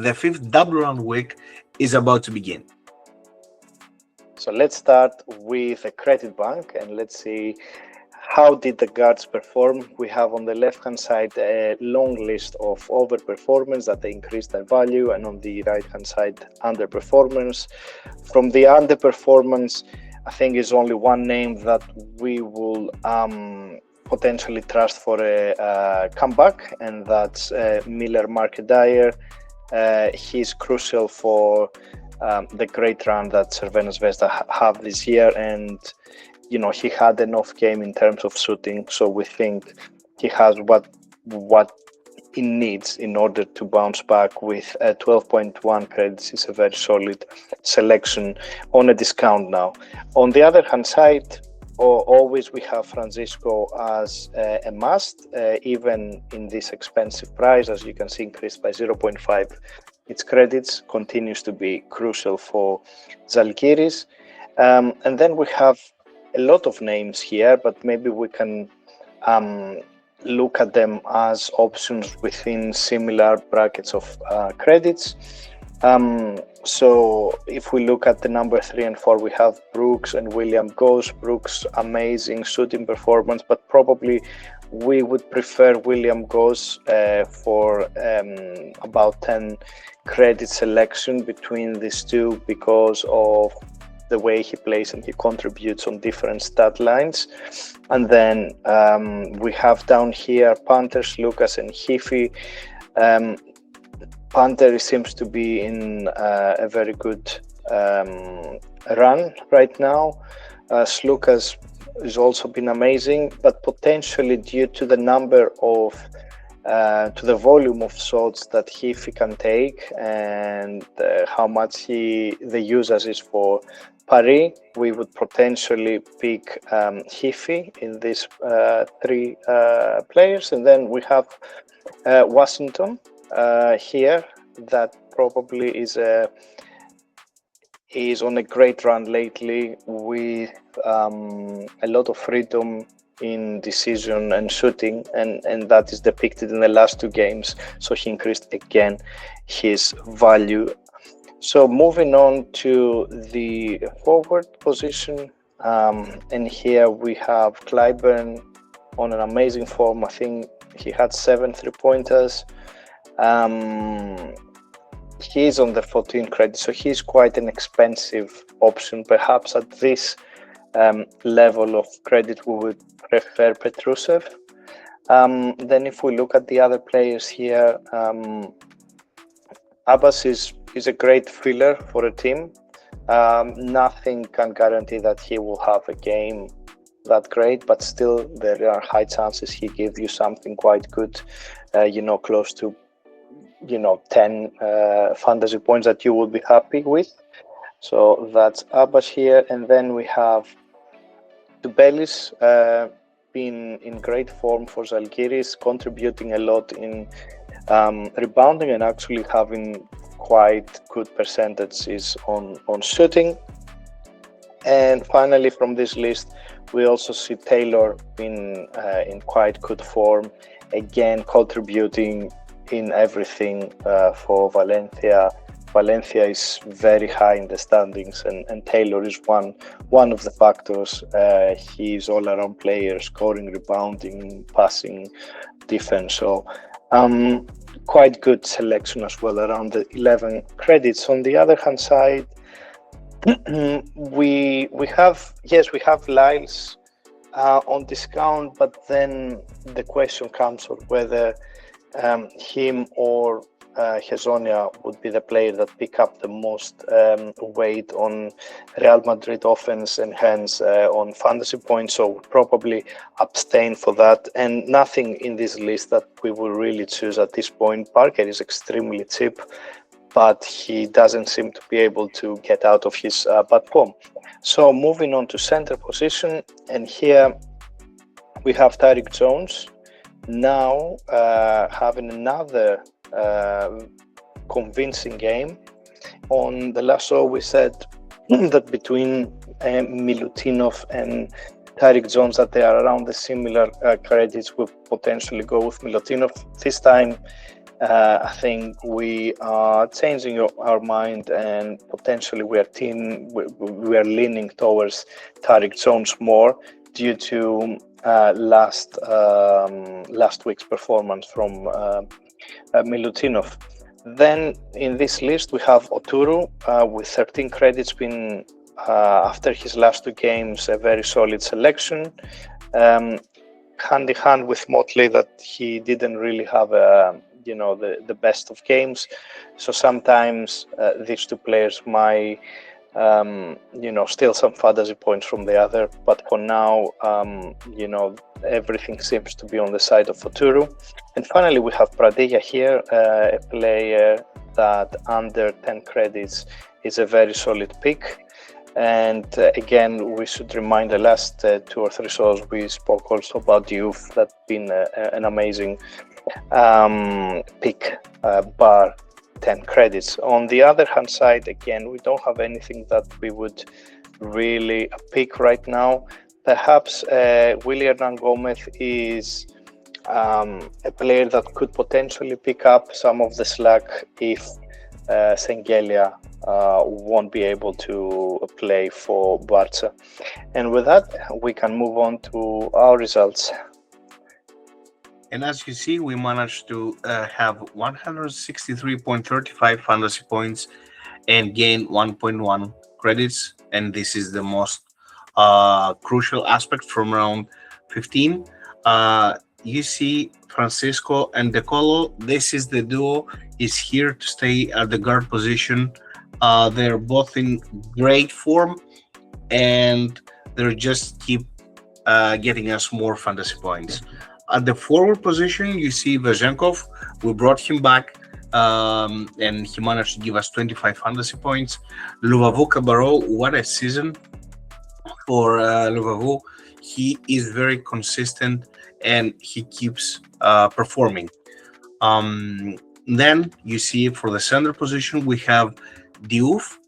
the fifth double round week is about to begin. So let's start with a credit bank and let's see how did the guards perform. We have on the left-hand side a long list of overperformance that they increased their value, and on the right-hand side underperformance. From the underperformance, I think is only one name that we will potentially trust for a comeback, and that's Miller Market Dyer. He's crucial for the great run that Cervena Zvezda have this year, and he had an off game in terms of shooting, so we think he has what he needs in order to bounce back. With 12.1 credits is a very solid selection on a discount now. On the other hand side, always we have Francisco as a must, even in this expensive price. As you can see, increased by 0.5. Its credits continues to be crucial for Zalgiris. And then we have a lot of names here, but maybe we can look at them as options within similar brackets of credits. So if we look at the number 3 and 4, we have Brooks and William Goss. Brooks, amazing shooting performance, but probably we would prefer William Goss for about 10 credit selection between these two, because of the way he plays and he contributes on different stat lines. And then we have down here Panthers, Lucas and Hiffy. Panther seems to be in a very good run right now. Slukas has also been amazing, but potentially due to the number of to the volume of shots that Hiffy can take and how much the usage is for Paris, we would potentially pick Hiffy in these 3 players. And then we have Washington here, that probably is on a great run lately, with a lot of freedom in decision and shooting, and that is depicted in the last 2 games. So he increased again his value. So moving on to the forward position, and here we have Clyburn on an amazing form. I think he had 7 3-pointers. He's on the 14 credit, so he's quite an expensive option. Perhaps at this level of credit we would prefer Petrusev. Then if we look at the other players here, Abbas is a great filler for a team. Nothing can guarantee that he will have a game that great, but still there are high chances he gives you something quite good, close to 10 fantasy points that you will be happy with. So that's Abbas here. And then we have Tubelis, been in great form for Zalgiris, contributing a lot in rebounding and actually having quite good percentages on shooting. And finally, from this list, we also see Taylor in quite good form, again contributing in everything for Valencia. Valencia is very high in the standings, and Taylor is one of the factors. He's all-around player, scoring, rebounding, passing, defense. So quite good selection as well around the 11 credits. On the other hand side, we have Lyles on discount, but then the question comes of whether him or Hezonja would be the player that pick up the most weight on Real Madrid offense and hence on fantasy points, so probably abstain for that. And nothing in this list that we will really choose at this point. Parker is extremely cheap, but he doesn't seem to be able to get out of his bad form. So moving on to center position, and here we have Tyreek Jones now having another convincing game. On the last show we said that between Milutinov and Tyreek Jones that they are around the similar credits. We'll potentially go with Milutinov. This time I think we are changing our mind, and potentially we are leaning towards Tariq Jones more due to last week's performance from Milutinov. Then in this list we have Oturu with 13 credits, been after his last two games a very solid selection. Hand in hand with Motley, that he didn't really have the best of games. So sometimes these two players might steal some fantasy points from the other. But for now, everything seems to be on the side of Oturu. And finally, we have Pradilla here, a player that under 10 credits is a very solid pick. And again, we should remind the last 2 or 3 shows we spoke also about Diouf. That's been an amazing pick, bar 10 credits. On the other hand side, again, we don't have anything that we would really pick right now. Perhaps Willy Hernan Gomez is a player that could potentially pick up some of the slack if Sengelia won't be able to play for Barca. And with that, we can move on to our results. And as you see, we managed to have 163.35 fantasy points and gain 1.1 credits. And this is the most crucial aspect from round 15. You see Francisco and De Colo. This is the duo is here to stay at the guard position. They're both in great form, and they're just keep getting us more fantasy points. At the forward position, you see Vezenkov. We brought him back, and he managed to give us 25 fantasy points. Luvavu Cabarro, what a season for Luvavu. He is very consistent, and he keeps performing. Then you see for the center position, we have Diouf.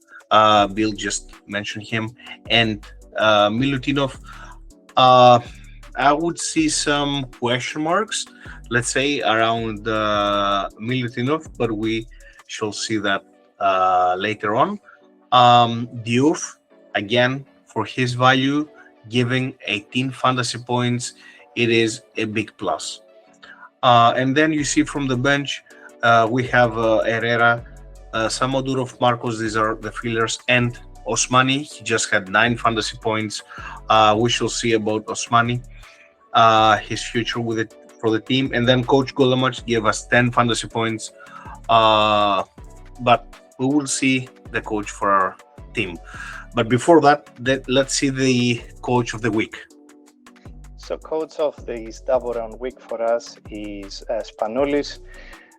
Bill just mentioned him, and Milutinov. I would see some question marks, let's say, around Milutinov, but we shall see that later on. Diouf, again, for his value, giving 18 fantasy points, it is a big plus. And then you see from the bench, we have Herrera, Samodurov, Marcos, these are the fillers, and Osmani. He just had 9 fantasy points. We shall see about Osmani, his future with it for the team. And then Coach Golamac gave us 10 fantasy points. But we will see the coach for our team. But before that, let's see the coach of the week. So coach of this double round week for us is Spanoulis.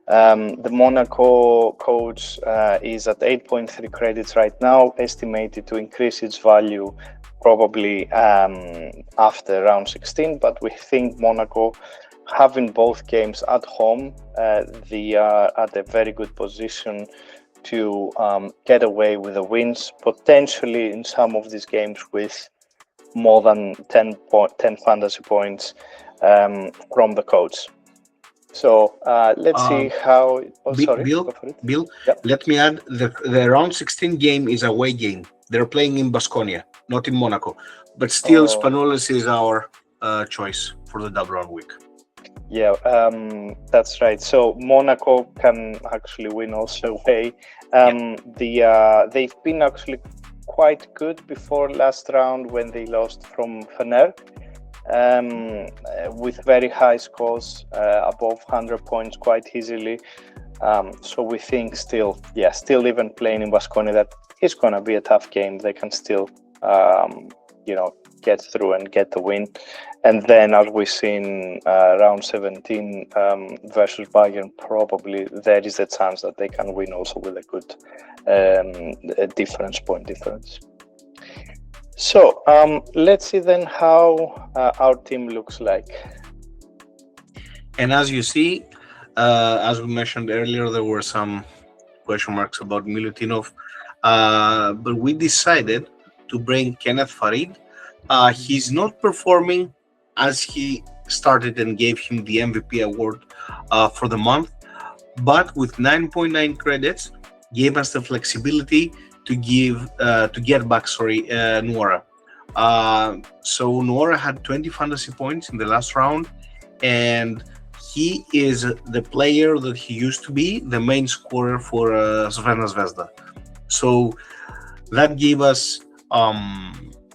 The Monaco coach is at 8.3 credits right now, estimated to increase its value probably after round 16. But we think Monaco, having both games at home, they are at a very good position to get away with the wins, potentially in some of these games with more than 10 fantasy points from the coach. So let's see how. Bill, yep. Let me add, the round 16 game is away game. They're playing in Baskonia, not in Monaco. But still, Spanoulis is our choice for the double round week. Yeah, that's right. So Monaco can actually win also away. They've been actually quite good before last round when they lost from Fener, with very high scores, above 100 points quite easily. So we think still even playing in Baskonia, that is going to be a tough game. They can still, get through and get the win. And then, as we've seen, round 17 versus Bayern, probably there is a chance that they can win also with a good point difference. So let's see then how our team looks like. And as you see, as we mentioned earlier, there were some question marks about Milutinov, but we decided to bring Kenneth Farid. He's not performing as he started and gave him the MVP award for the month, but with 9.9 credits, gave us the flexibility to get back. Nuora. So Nuora had 20 fantasy points in the last round, and he is the player that he used to be, the main scorer for Crvena Zvezda. So that gave us,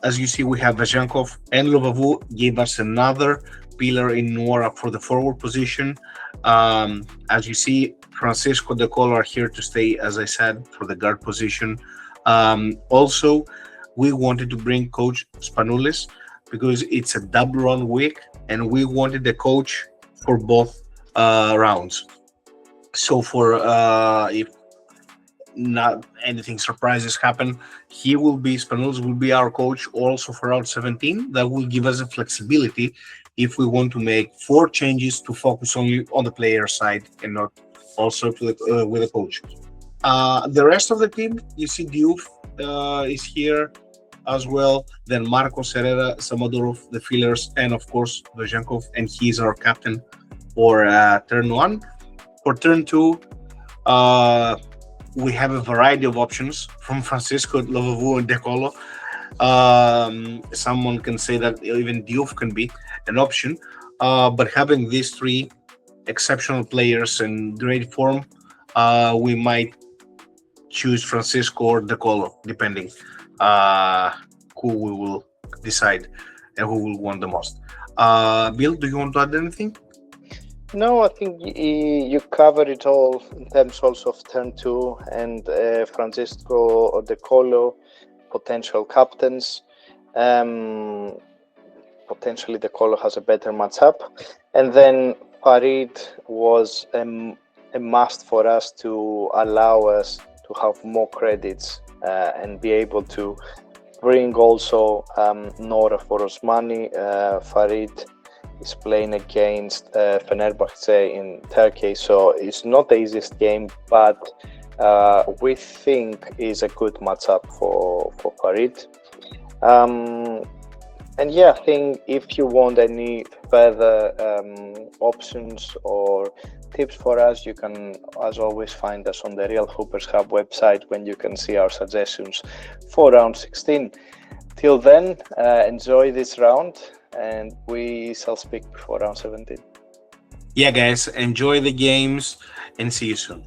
as you see, we have Vejankov and Lovavu gave us another pillar in Nuora for the forward position. As you see, Francisco De Colo are here to stay, as I said, for the guard position. Also, we wanted to bring Coach Spanoulis because it's a double run week, and we wanted the coach for both rounds. So for if not anything surprises happen, Spanoulis will be our coach also for round 17. That will give us a flexibility if we want to make 4 changes to focus only on the player side and not also with the coach. The rest of the team, you see Diouf is here as well. Then Marcos Herrera, Samodorov, the fillers, and of course Vejankov, and he's our captain for turn 1. For turn 2, we have a variety of options from Francisco, Lovavu, and De Colo. Someone can say that even Diouf can be an option, but having these 3 exceptional players in great form, we might choose Francisco or De Colo, depending who we will decide and who will want the most. Bill, do you want to add anything? No, I think you covered it all in terms also of turn 2 and Francisco De Colo, potential captains. Potentially De Colo has a better matchup. And then Farid was a must for us to allow us to have more credits and be able to bring also Nora for Osmani. Farid is playing against Fenerbahce in Turkey, so it's not the easiest game, but we think is a good matchup for Farid. And yeah, I think if you want any further options or tips for us, you can, as always, find us on the Real Hoopers Hub website when you can see our suggestions for round 16. Till then, enjoy this round, and we shall speak before round 17. Yeah, guys, enjoy the games and see you soon.